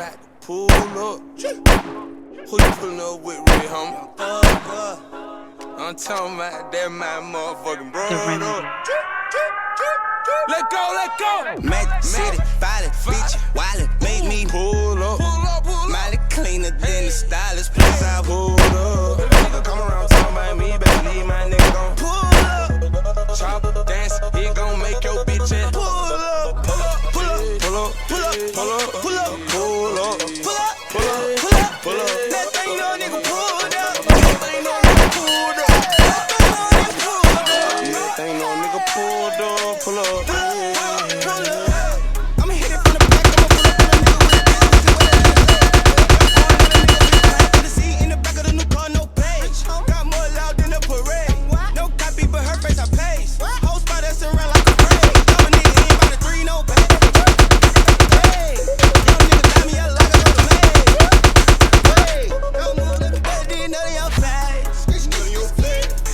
about to pull up. Who you pullin' up with, Red homie? I'm talking about that my motherfucking brother. Let go. Magic City, violent, bitch, wildin', make me pull up. Molly cleaner than the stylist, plus I pull up. Nigga come around talking about me, better leave my nigga gon' pull up. Chop, dance, it gon' make your bitch ass pull up. Pull up, pull up, pull up, pull up, pull up, pull up, pull up, pull up, pull up, pull up, pull up. That thing no nigga pulled up. That thing no nigga pulled up. That thing no nigga pulled up. Pull up. I'ma hit it from the back, I'ma pull up on a nigga with a gas. To the seat in the back of the new car, no page. Got more loud than a parade. No copy, but her face I paste. Whole spot that's around like a parade. Dumb a nigga ain't by the 3, no pay. Hey, young nigga got me out like I go to maze. Hey, don't move, look at that, did none of your face.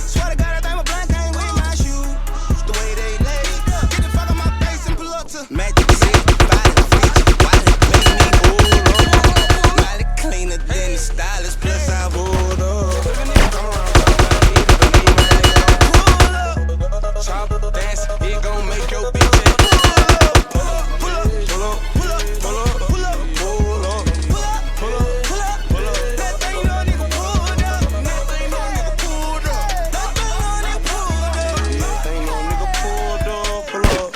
Swear to God, I think my blind came with my shoes. The way they lay. Get the fuck on my face and pull up to Magic City, violent, bitch, wildin', make me pull up. Molly cleaner than the stylist, plus I pulled up. Come around talking about me, better leave my nigga gon' Pull up. chop, dance, it gon' make your bitch ass Pull up, pull up, pull up, pull up, pull up, pull up, pull up, pull up, pull up, pull up, pull up. That thing no nigga pulled up. That thing no nigga pulled up. That thing no nigga pulled up. Ain't no nigga pulled up, pull up.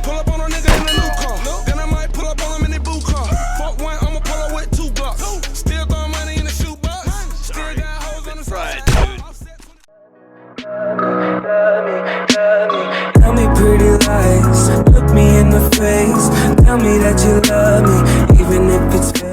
Pull up on a nigga in a new car. Then I might pull up on him in the boot car. Fuck one, I'ma pull up with 2 blocks. Still throwing money in the shoebox. Still got hoes on the side. Tell me pretty lies, look me in the face. Tell me that you love me, even if it's fake.